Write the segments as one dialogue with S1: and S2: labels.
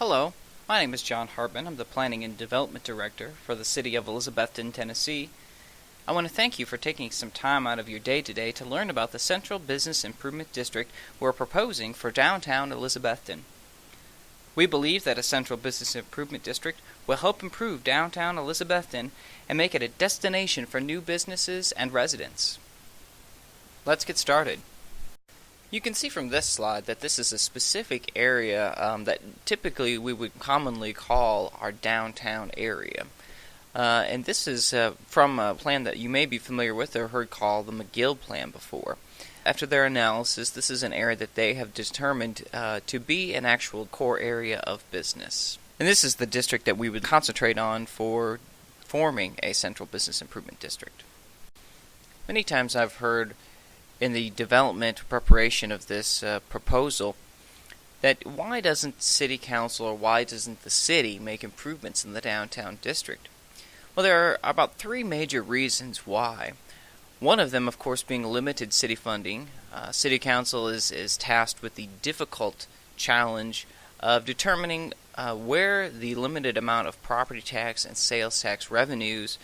S1: Hello, my name is John Hartman. I'm the Planning and Development Director for the City of Elizabethton, Tennessee. I want to thank you for taking some time out of your day today to learn about the Central Business Improvement District we're proposing for Downtown Elizabethton. We believe that a Central Business Improvement District will help improve Downtown Elizabethton and make it a destination for new businesses and residents. Let's get started. You can see from this slide that this is a specific area that typically we would commonly call our downtown area. And this is from a plan that you may be familiar with or heard called the McGill Plan before. After their analysis, this is an area that they have determined to be an actual core area of business. And this is the district that we would concentrate on for forming a Central Business Improvement District. Many times I've heard in the development preparation of this proposal that why doesn't City Council or why doesn't the city make improvements in the downtown district? Well, there are about three major reasons why. One of them, of course, being limited city funding. City Council is tasked with the difficult challenge of determining where the limited amount of property tax and sales tax revenues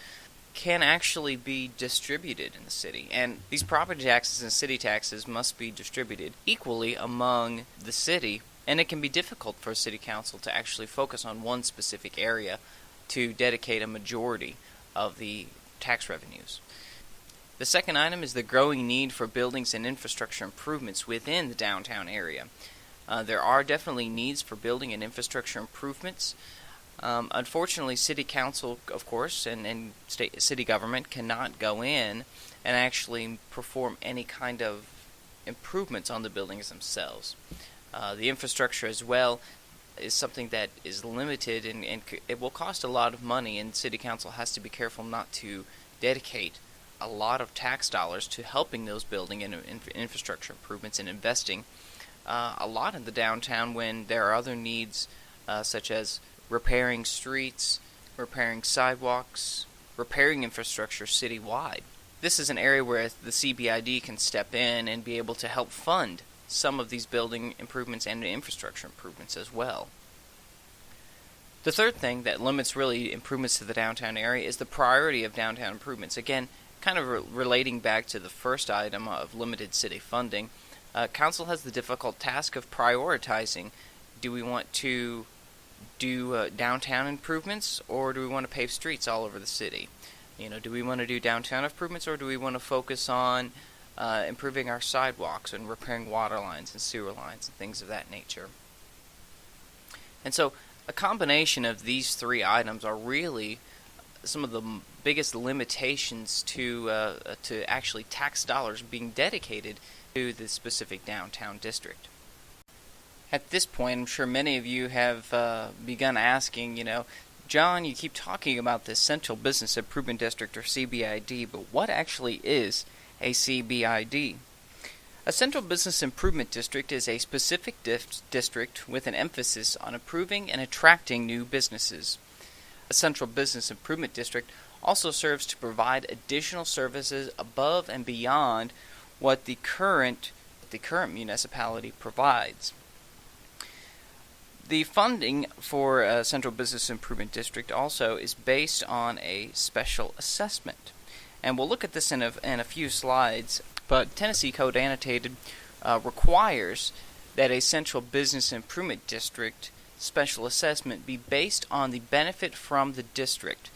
S1: can actually be distributed in the city. And these property taxes and city taxes must be distributed equally among the city, and it can be difficult for a city council to actually focus on one specific area to dedicate a majority of the tax revenues. The second item is the growing need for buildings and infrastructure improvements within the downtown area. There are definitely needs for building and infrastructure improvements. Unfortunately, City Council, of course, and city government cannot go in and actually perform any kind of improvements on the buildings themselves. The infrastructure as well is something that is limited and it will cost a lot of money, and City Council has to be careful not to dedicate a lot of tax dollars to helping those building and infrastructure improvements and investing a lot in the downtown when there are other needs such as repairing streets, repairing sidewalks, repairing infrastructure citywide. This is an area where the CBID can step in and be able to help fund some of these building improvements and infrastructure improvements as well. The third thing that limits really improvements to the downtown area is the priority of downtown improvements. Again, kind of relating back to the first item of limited city funding, Council has the difficult task of prioritizing. Do we want to do downtown improvements, or do we want to pave streets all over the city? Do we want to do downtown improvements, or do we want to focus on improving our sidewalks and repairing water lines and sewer lines and things of that nature? And so a combination of these three items are really some of the biggest limitations to actually tax dollars being dedicated to the specific downtown district. At this point, I'm sure many of you have begun asking, John, you keep talking about this Central Business Improvement District, or CBID, but what actually is a CBID? A Central Business Improvement District is a specific district with an emphasis on improving and attracting new businesses. A Central Business Improvement District also serves to provide additional services above and beyond what the current municipality provides. The funding for a Central Business Improvement District also is based on a special assessment. And we'll look at this in a few slides, but Tennessee Code Annotated requires that a Central Business Improvement District special assessment be based on the benefit from the district.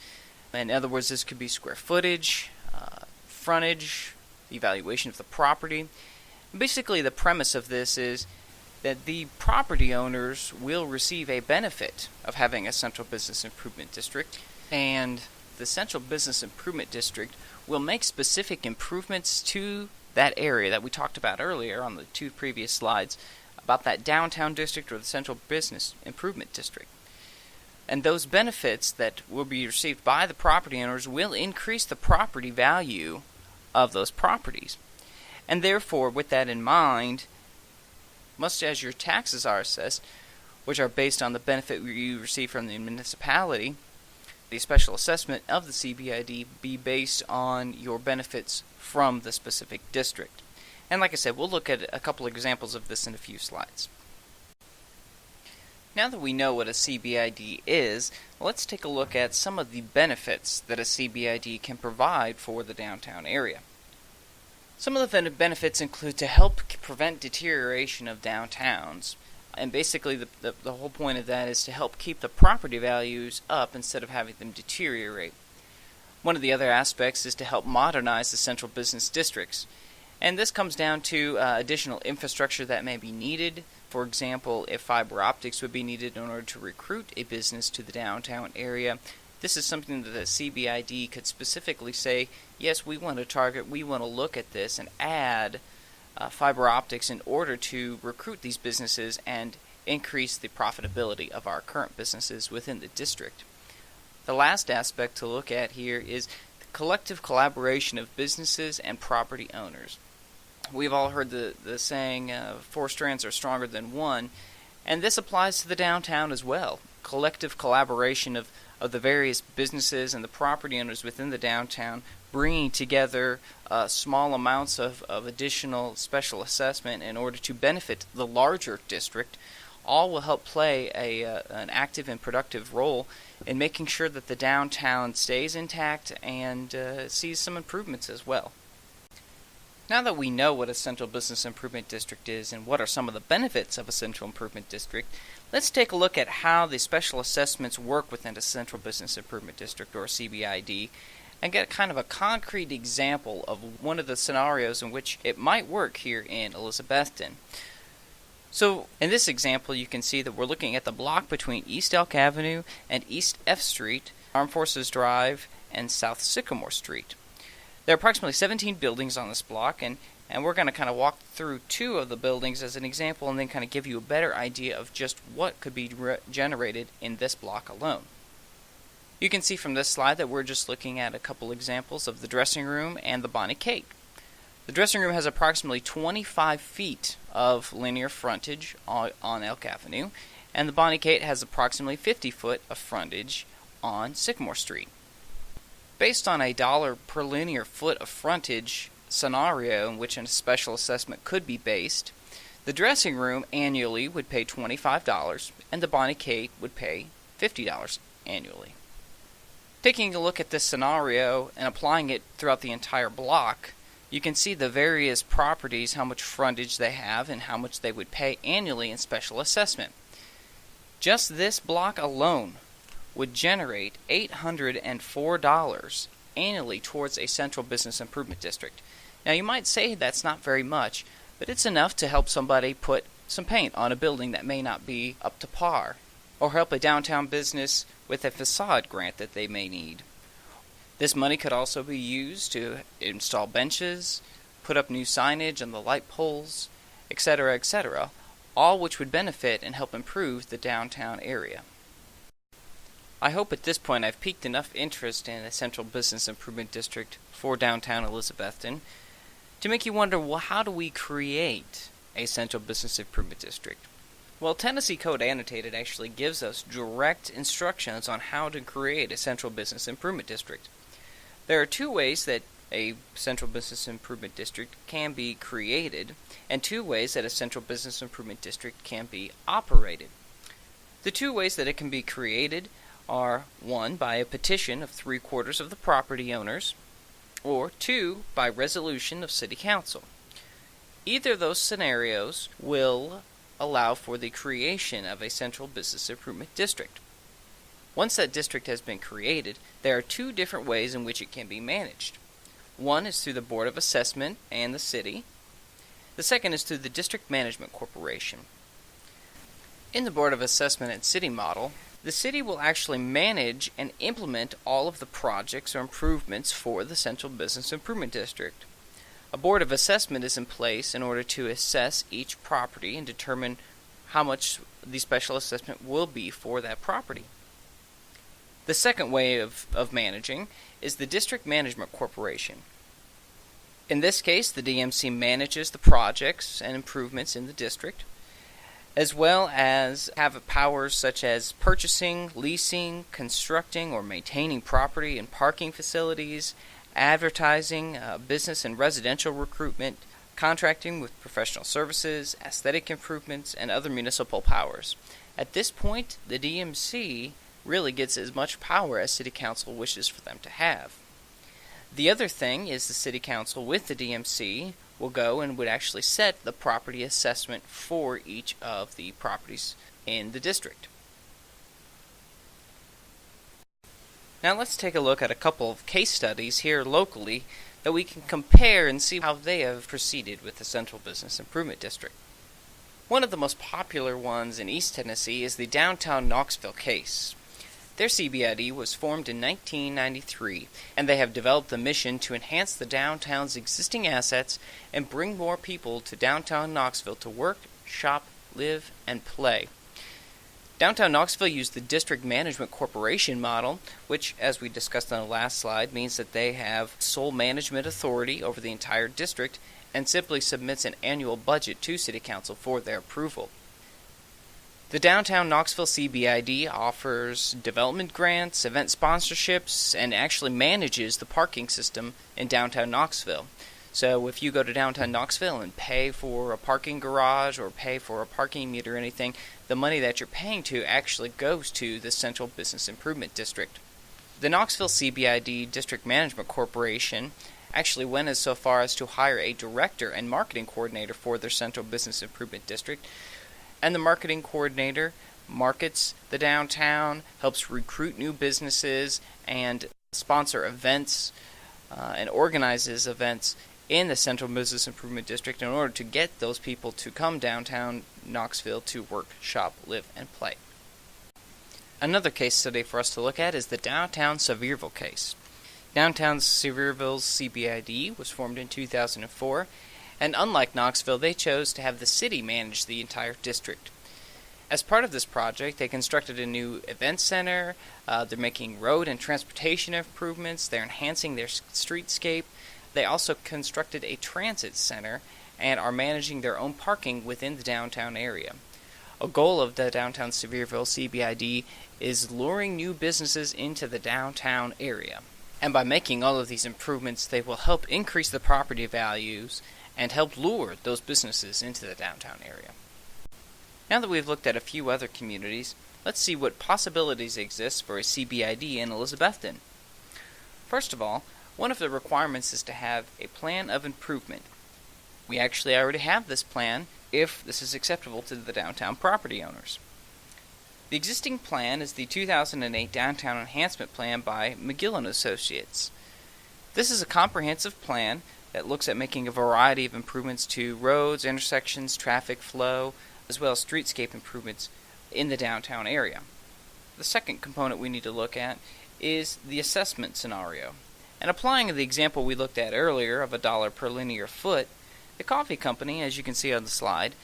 S1: In other words, this could be square footage, frontage, the evaluation of the property. Basically, the premise of this is that the property owners will receive a benefit of having a Central Business Improvement District, and the Central Business Improvement District will make specific improvements to that area that we talked about earlier on the two previous slides about that downtown district or the Central Business Improvement District. And those benefits that will be received by the property owners will increase the property value of those properties. And therefore, with that in mind, much as your taxes are assessed, which are based on the benefit you receive from the municipality, the special assessment of the CBID be based on your benefits from the specific district. And like I said, we'll look at a couple examples of this in a few slides. Now that we know what a CBID is, let's take a look at some of the benefits that a CBID can provide for the downtown area. Some of the benefits include to help prevent deterioration of downtowns. And basically the whole point of that is to help keep the property values up instead of having them deteriorate. One of the other aspects is to help modernize the central business districts. And this comes down to additional infrastructure that may be needed. For example, if fiber optics would be needed in order to recruit a business to the downtown area, this is something that the CBID could specifically say, yes, we want to target, we want to look at this and add fiber optics in order to recruit these businesses and increase the profitability of our current businesses within the district. The last aspect to look at here is the collective collaboration of businesses and property owners. We've all heard the saying, four strands are stronger than one, and this applies to the downtown as well. Collective collaboration of the various businesses and the property owners within the downtown, bringing together small amounts of additional special assessment in order to benefit the larger district, all will help play an active and productive role in making sure that the downtown stays intact and sees some improvements as well. Now that we know what a Central Business Improvement District is and what are some of the benefits of a Central Improvement District, let's take a look at how the special assessments work within a Central Business Improvement District, or CBID, and get kind of a concrete example of one of the scenarios in which it might work here in Elizabethton. So in this example, you can see that we're looking at the block between East Elk Avenue and East F Street, Armed Forces Drive, and South Sycamore Street. There are approximately 17 buildings on this block, and we're going to kind of walk through two of the buildings as an example and then kind of give you a better idea of just what could be generated in this block alone. You can see from this slide that we're just looking at a couple examples of the dressing room and the Bonnie Kate. The dressing room has approximately 25 feet of linear frontage on Elk Avenue, and the Bonnie Kate has approximately 50 foot of frontage on Sycamore Street. Based on a $1 per linear foot of frontage scenario in which a special assessment could be based, the dressing room annually would pay $25 and the Bonnie Kate would pay $50 annually. Taking a look at this scenario and applying it throughout the entire block, you can see the various properties, how much frontage they have, and how much they would pay annually in special assessment. Just this block alone would generate $804 annually towards a Central Business Improvement District. Now you might say that's not very much, but it's enough to help somebody put some paint on a building that may not be up to par, or help a downtown business with a facade grant that they may need. This money could also be used to install benches, put up new signage on the light poles, etc., all which would benefit and help improve the downtown area. I hope at this point I've piqued enough interest in a Central Business Improvement District for Downtown Elizabethton to make you wonder, well, how do we create a Central Business Improvement District? Well, Tennessee Code Annotated actually gives us direct instructions on how to create a Central Business Improvement District. There are two ways that a Central Business Improvement District can be created, and two ways that a Central Business Improvement District can be operated. The two ways that it can be created are, one, by a petition of 3/4 of the property owners, or two, by resolution of City Council. Either of those scenarios will allow for the creation of a Central Business Improvement District. Once that district has been created, there are two different ways in which it can be managed. One is through the Board of Assessment and the City. The second is through the District Management Corporation. In the Board of Assessment and City model, the City will actually manage and implement all of the projects or improvements for the Central Business Improvement District. A Board of Assessment is in place in order to assess each property and determine how much the special assessment will be for that property. The second way of managing is the District Management Corporation. In this case, the DMC manages the projects and improvements in the district, as well as have powers such as purchasing, leasing, constructing, or maintaining property and parking facilities, advertising, business and residential recruitment, contracting with professional services, aesthetic improvements, and other municipal powers. At this point, the DMC really gets as much power as City Council wishes for them to have. The other thing is the City Council with the DMC will go and would actually set the property assessment for each of the properties in the district. Now let's take a look at a couple of case studies here locally that we can compare and see how they have proceeded with the Central Business Improvement District. One of the most popular ones in East Tennessee is the Downtown Knoxville case. Their CBID was formed in 1993, and they have developed the mission to enhance the downtown's existing assets and bring more people to downtown Knoxville to work, shop, live, and play. Downtown Knoxville used the District Management Corporation model, which, as we discussed on the last slide, means that they have sole management authority over the entire district and simply submits an annual budget to City Council for their approval. The Downtown Knoxville CBID offers development grants, event sponsorships, and actually manages the parking system in downtown Knoxville. So if you go to downtown Knoxville and pay for a parking garage or pay for a parking meter or anything, the money that you're paying to actually goes to the Central Business Improvement District. The Knoxville CBID District Management Corporation actually went as so far as to hire a director and marketing coordinator for their Central Business Improvement District. And the marketing coordinator markets the downtown, helps recruit new businesses, and sponsor events, and organizes events in the Central Business Improvement District in order to get those people to come downtown Knoxville to work, shop, live, and play. Another case study for us to look at is the Downtown Sevierville case. Downtown Sevierville's CBID was formed in 2004, and unlike Knoxville, they chose to have the city manage the entire district. As part of this project, they constructed a new event center, they're making road and transportation improvements, they're enhancing their streetscape, they also constructed a transit center and are managing their own parking within the downtown area. A goal of the Downtown Sevierville CBID is luring new businesses into the downtown area. And by making all of these improvements, they will help increase the property values and help lure those businesses into the downtown area. Now that we've looked at a few other communities, let's see what possibilities exist for a CBID in Elizabethton. First of all, one of the requirements is to have a plan of improvement. We actually already have this plan if this is acceptable to the downtown property owners. The existing plan is the 2008 Downtown Enhancement Plan by McGill & Associates. This is a comprehensive plan that looks at making a variety of improvements to roads, intersections, traffic flow, as well as streetscape improvements in the downtown area. The second component we need to look at is the assessment scenario. And applying the example we looked at earlier of $1 per linear foot, the coffee company, as you can see on the slide,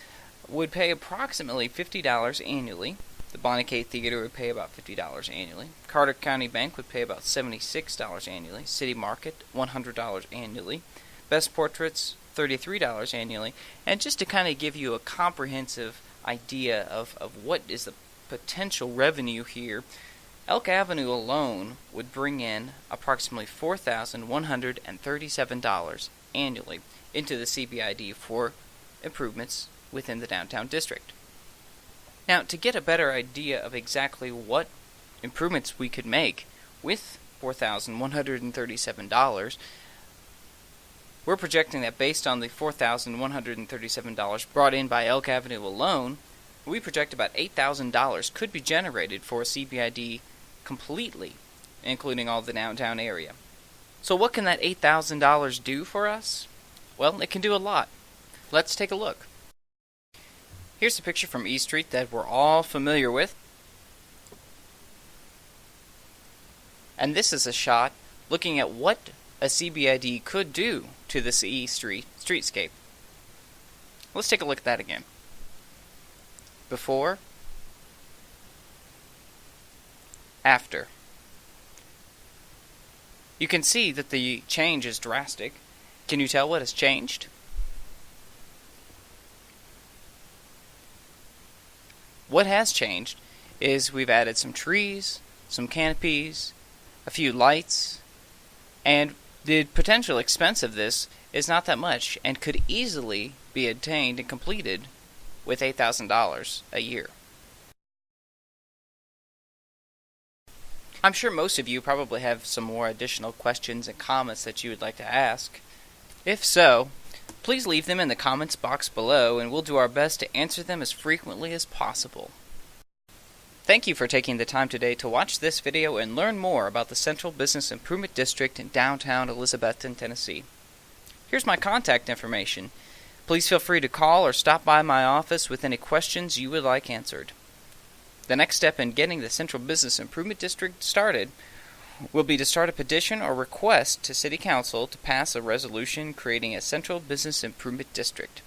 S1: would pay approximately $50 annually. The Bonnie Theater would pay about $50 annually. Carter County Bank would pay about $76 annually. City Market, $100 annually. Best Portraits, $33 annually. And just to kind of give you a comprehensive idea of what is the potential revenue here, Elk Avenue alone would bring in approximately $4,137 annually into the CBID for improvements within the downtown district. Now, to get a better idea of exactly what improvements we could make with $4,137, we're projecting that based on the $4,137 brought in by Elk Avenue alone, we project about $8,000 could be generated for a CBID completely, including all the downtown area. So what can that $8,000 do for us? Well, it can do a lot. Let's take a look. Here's a picture from East Street that we're all familiar with. And this is a shot looking at what a CBID could do to this East Street streetscape. Let's take a look at that again. Before, after. You can see that the change is drastic. Can you tell what has changed? What has changed is we've added some trees, some canopies, a few lights, and the potential expense of this is not that much and could easily be attained and completed with $8,000 a year. I'm sure most of you probably have some more additional questions and comments that you would like to ask. If so, please leave them in the comments box below and we'll do our best to answer them as frequently as possible. Thank you for taking the time today to watch this video and learn more about the Central Business Improvement District in Downtown Elizabethton, Tennessee. Here's my contact information. Please feel free to call or stop by my office with any questions you would like answered. The next step in getting the Central Business Improvement District started will be to start a petition or request to City Council to pass a resolution creating a Central Business Improvement District.